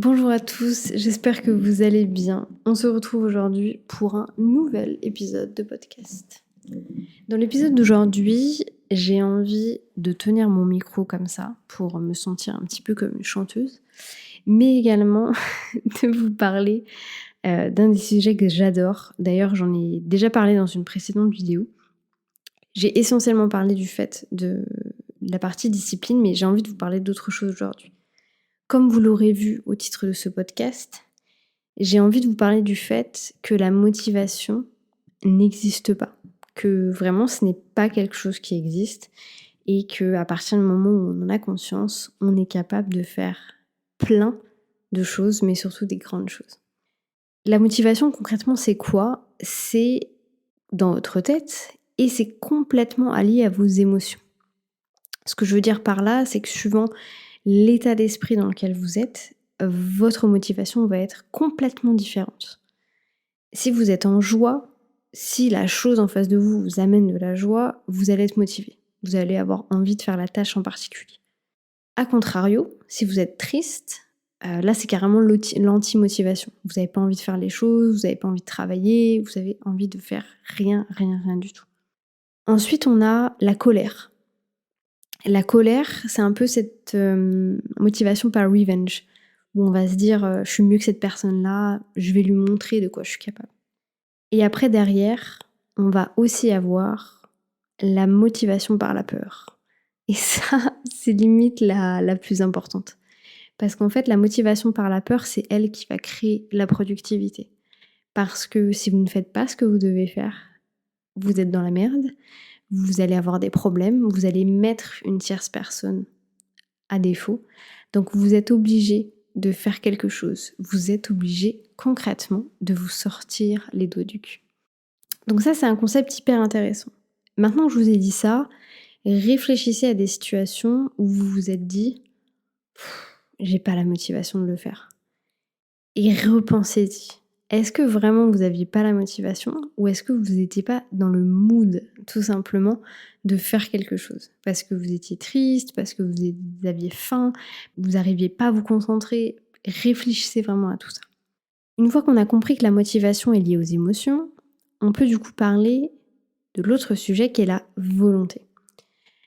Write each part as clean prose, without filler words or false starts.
Bonjour à tous, j'espère que vous allez bien. On se retrouve aujourd'hui pour un nouvel épisode de podcast. Dans l'épisode d'aujourd'hui, j'ai envie de tenir mon micro comme ça pour me sentir un petit peu comme une chanteuse, mais également de vous parler d'un des sujets que j'adore. D'ailleurs, j'en ai déjà parlé dans une précédente vidéo. J'ai essentiellement parlé du fait de la partie discipline, mais j'ai envie de vous parler d'autre chose aujourd'hui. Comme vous l'aurez vu au titre de ce podcast, j'ai envie de vous parler du fait que la motivation n'existe pas, que vraiment ce n'est pas quelque chose qui existe et qu'à partir du moment où on en a conscience, on est capable de faire plein de choses, mais surtout des grandes choses. La motivation concrètement c'est quoi ? C'est dans votre tête et c'est complètement allié à vos émotions. Ce que je veux dire par là, c'est que suivant l'état d'esprit dans lequel vous êtes, votre motivation va être complètement différente. Si vous êtes en joie, si la chose en face de vous vous amène de la joie, vous allez être motivé. Vous allez avoir envie de faire la tâche en particulier. A contrario, si vous êtes triste, là c'est carrément l'anti-motivation. Vous n'avez pas envie de faire les choses, vous n'avez pas envie de travailler, vous avez envie de faire rien du tout. Ensuite, on a la colère. La colère, c'est un peu cette motivation par revenge, où on va se dire je suis mieux que cette personne-là, je vais lui montrer de quoi je suis capable. Et après, derrière, on va aussi avoir la motivation par la peur. Et ça, c'est limite la plus importante. Parce qu'en fait, la motivation par la peur, c'est elle qui va créer la productivité. Parce que si vous ne faites pas ce que vous devez faire, vous êtes dans la merde, vous allez avoir des problèmes, vous allez mettre une tierce personne à défaut. Donc vous êtes obligé de faire quelque chose. Vous êtes obligé concrètement de vous sortir les doigts du cul. Donc ça, c'est un concept hyper intéressant. Maintenant que je vous ai dit ça, réfléchissez à des situations où vous vous êtes dit « j'ai pas la motivation de le faire ». Et repensez-y. Est-ce que vraiment vous n'aviez pas la motivation ou est-ce que vous n'étiez pas dans le mood, tout simplement, de faire quelque chose ? Parce que vous étiez triste, parce que vous aviez faim, vous n'arriviez pas à vous concentrer. Réfléchissez vraiment à tout ça. Une fois qu'on a compris que la motivation est liée aux émotions, on peut du coup parler de l'autre sujet qui est la volonté.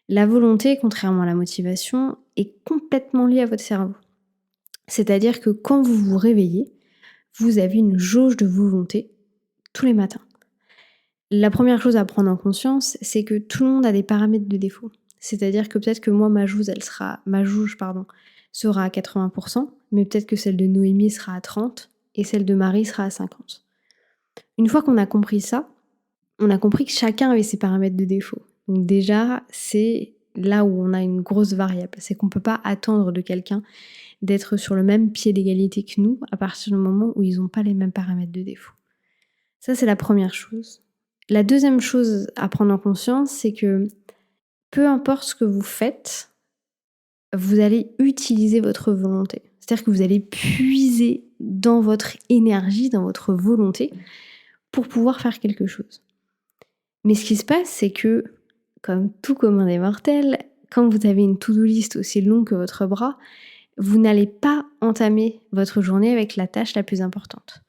La volonté, contrairement à la motivation, est complètement liée à votre cerveau. C'est-à-dire que quand vous vous réveillez, vous avez une jauge de volonté tous les matins. La première chose à prendre en conscience, c'est que tout le monde a des paramètres de défaut. C'est-à-dire que peut-être que moi, ma jauge sera à 80%, mais peut-être que celle de Noémie sera à 30% et celle de Marie sera à 50%. Une fois qu'on a compris ça, on a compris que chacun avait ses paramètres de défaut. Donc déjà, c'est là où on a une grosse variable. C'est qu'on ne peut pas attendre de quelqu'un d'être sur le même pied d'égalité que nous à partir du moment où ils n'ont pas les mêmes paramètres de défaut. Ça, c'est la première chose. La deuxième chose à prendre en conscience, c'est que peu importe ce que vous faites, vous allez utiliser votre volonté. C'est-à-dire que vous allez puiser dans votre énergie, dans votre volonté, pour pouvoir faire quelque chose. Mais ce qui se passe, c'est que, comme tout commun des mortels, quand vous avez une to-do list aussi longue que votre bras, vous n'allez pas entamer votre journée avec la tâche la plus importante.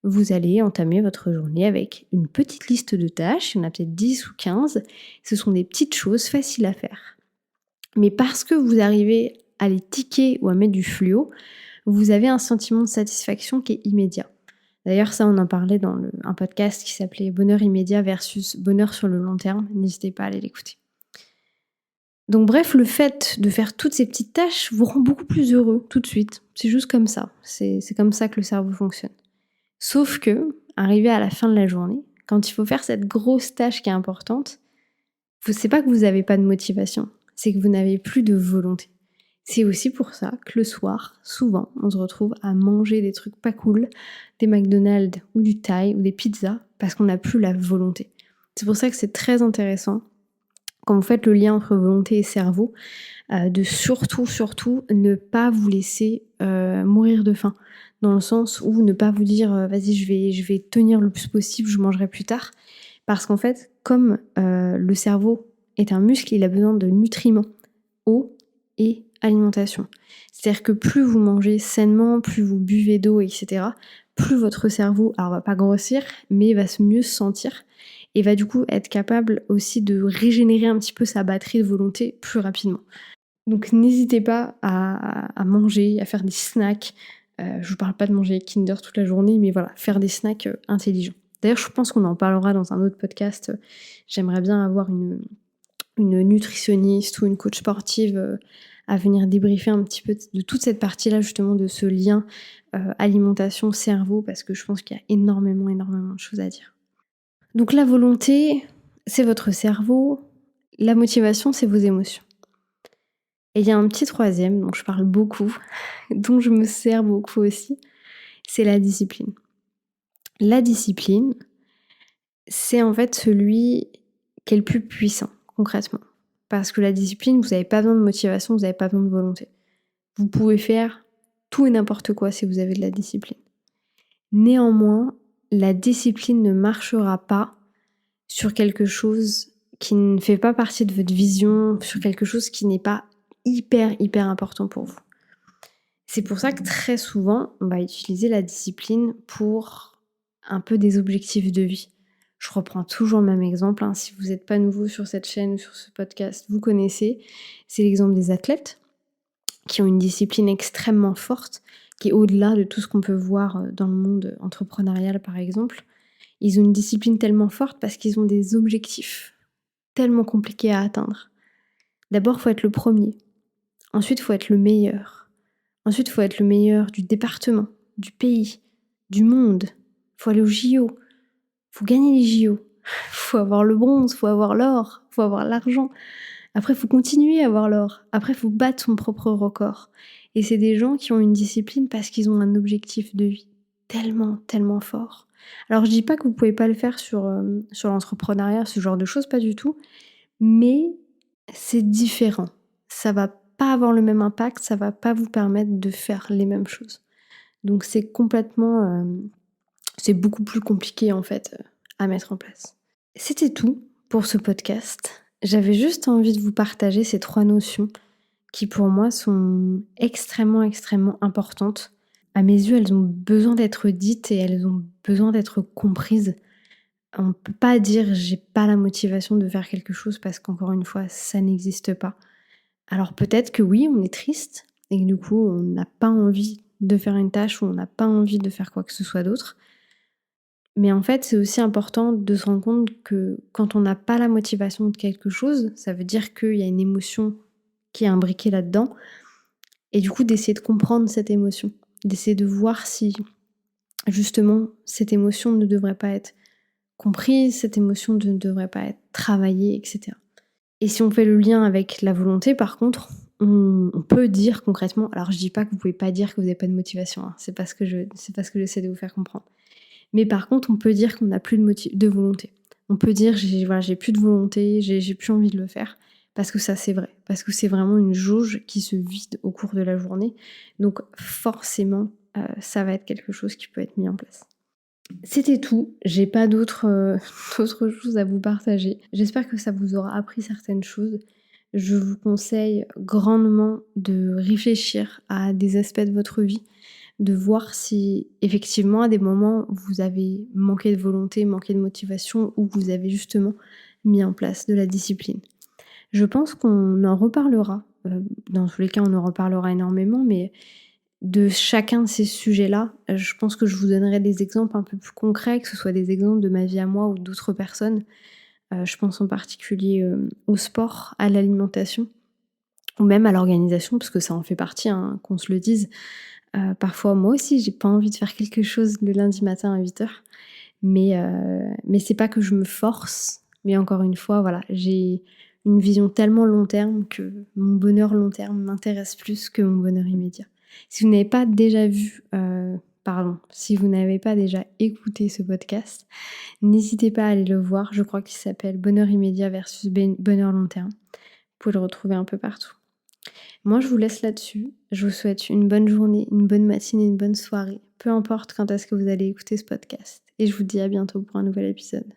Vous allez entamer votre journée avec une petite liste de tâches, il y en a peut-être 10 ou 15, ce sont des petites choses faciles à faire. Mais parce que vous arrivez à les ticker ou à mettre du fluo, vous avez un sentiment de satisfaction qui est immédiat. D'ailleurs, ça, on en parlait dans un podcast qui s'appelait Bonheur immédiat versus bonheur sur le long terme. N'hésitez pas à aller l'écouter. Donc bref, le fait de faire toutes ces petites tâches vous rend beaucoup plus heureux tout de suite. C'est juste comme ça. C'est comme ça que le cerveau fonctionne. Sauf que, arrivé à la fin de la journée, quand il faut faire cette grosse tâche qui est importante, c'est pas que vous n'avez pas de motivation, c'est que vous n'avez plus de volonté. C'est aussi pour ça que le soir, souvent, on se retrouve à manger des trucs pas cool, des McDonald's ou du Thai ou des pizzas, parce qu'on n'a plus la volonté. C'est pour ça que c'est très intéressant, quand vous faites le lien entre volonté et cerveau, de surtout ne pas vous laisser mourir de faim. Dans le sens où ne pas vous dire vas-y je vais tenir le plus possible, je mangerai plus tard. Parce qu'en fait, comme le cerveau est un muscle, il a besoin de nutriments, eau et alimentation. C'est-à-dire que plus vous mangez sainement, plus vous buvez d'eau, etc., plus votre cerveau, alors va pas grossir, mais va mieux se sentir et va du coup être capable aussi de régénérer un petit peu sa batterie de volonté plus rapidement. Donc n'hésitez pas à manger, à faire des snacks. Je vous parle pas de manger Kinder toute la journée, mais voilà, faire des snacks intelligents. D'ailleurs, je pense qu'on en parlera dans un autre podcast. J'aimerais bien avoir une nutritionniste ou une coach sportive à venir débriefer un petit peu de toute cette partie-là, justement, de ce lien alimentation-cerveau, parce que je pense qu'il y a énormément de choses à dire. Donc la volonté, c'est votre cerveau. La motivation, c'est vos émotions. Et il y a un petit troisième dont je parle beaucoup, dont je me sers beaucoup aussi, c'est la discipline. La discipline, c'est en fait celui qui est le plus puissant, concrètement. Parce que la discipline, vous n'avez pas besoin de motivation, vous n'avez pas besoin de volonté. Vous pouvez faire tout et n'importe quoi si vous avez de la discipline. Néanmoins, la discipline ne marchera pas sur quelque chose qui ne fait pas partie de votre vision, sur quelque chose qui n'est pas hyper important pour vous. C'est pour ça que très souvent, on va utiliser la discipline pour un peu des objectifs de vie. Je reprends toujours le même exemple, hein. Si vous n'êtes pas nouveau sur cette chaîne ou sur ce podcast, vous connaissez. C'est l'exemple des athlètes qui ont une discipline extrêmement forte, qui est au-delà de tout ce qu'on peut voir dans le monde entrepreneurial, par exemple. Ils ont une discipline tellement forte parce qu'ils ont des objectifs tellement compliqués à atteindre. D'abord, il faut être le premier. Ensuite, il faut être le meilleur. Ensuite, il faut être le meilleur du département, du pays, du monde. Il faut aller au JO. Il faut gagner les JO. Il faut avoir le bronze, il faut avoir l'or, il faut avoir l'argent. Après, il faut continuer à avoir l'or. Après, il faut battre son propre record. Et c'est des gens qui ont une discipline parce qu'ils ont un objectif de vie tellement fort. Alors, je dis pas que vous pouvez pas le faire sur l'entrepreneuriat, ce genre de choses, pas du tout. Mais c'est différent. Ça va pas avoir le même impact, ça va pas vous permettre de faire les mêmes choses. Donc c'est c'est beaucoup plus compliqué en fait à mettre en place. C'était tout pour ce podcast. J'avais juste envie de vous partager ces 3 notions qui pour moi sont extrêmement importantes. À mes yeux, elles ont besoin d'être dites et elles ont besoin d'être comprises. On ne peut pas dire j'ai pas la motivation de faire quelque chose parce qu'encore une fois, ça n'existe pas. Alors peut-être que oui, on est triste et que du coup, on n'a pas envie de faire une tâche ou on n'a pas envie de faire quoi que ce soit d'autre. Mais en fait, c'est aussi important de se rendre compte que quand on n'a pas la motivation de quelque chose, ça veut dire qu'il y a une émotion qui est imbriquée là-dedans. Et du coup, d'essayer de comprendre cette émotion, d'essayer de voir si justement cette émotion ne devrait pas être comprise, cette émotion ne devrait pas être travaillée, etc. Et si on fait le lien avec la volonté, par contre, on peut dire concrètement, alors je dis pas que vous pouvez pas dire que vous n'avez pas de motivation, hein, c'est pas ce que j'essaie de vous faire comprendre. Mais par contre, on peut dire qu'on n'a plus de volonté. On peut dire j'ai plus de volonté, j'ai plus envie de le faire, parce que ça c'est vrai, parce que c'est vraiment une jauge qui se vide au cours de la journée. Donc forcément, ça va être quelque chose qui peut être mis en place. C'était tout, j'ai pas d'autres choses à vous partager. J'espère que ça vous aura appris certaines choses. Je vous conseille grandement de réfléchir à des aspects de votre vie, de voir si effectivement à des moments vous avez manqué de volonté, manqué de motivation ou que vous avez justement mis en place de la discipline. Je pense qu'on en reparlera, dans tous les cas on en reparlera énormément, mais de chacun de ces sujets-là, je pense que je vous donnerai des exemples un peu plus concrets, que ce soit des exemples de ma vie à moi ou d'autres personnes. Je pense en particulier au sport, à l'alimentation, ou même à l'organisation, parce que ça en fait partie, hein, qu'on se le dise. Parfois, moi aussi, j'ai pas envie de faire quelque chose le lundi matin à 8h. Mais c'est pas que je me force, mais encore une fois, voilà, j'ai une vision tellement long terme que mon bonheur long terme m'intéresse plus que mon bonheur immédiat. Si vous n'avez pas déjà si vous n'avez pas déjà écouté ce podcast, n'hésitez pas à aller le voir. Je crois qu'il s'appelle Bonheur immédiat versus bonheur long terme. Vous pouvez le retrouver un peu partout. Moi, je vous laisse là-dessus. Je vous souhaite une bonne journée, une bonne matinée, une bonne soirée. Peu importe quand est-ce que vous allez écouter ce podcast. Et je vous dis à bientôt pour un nouvel épisode.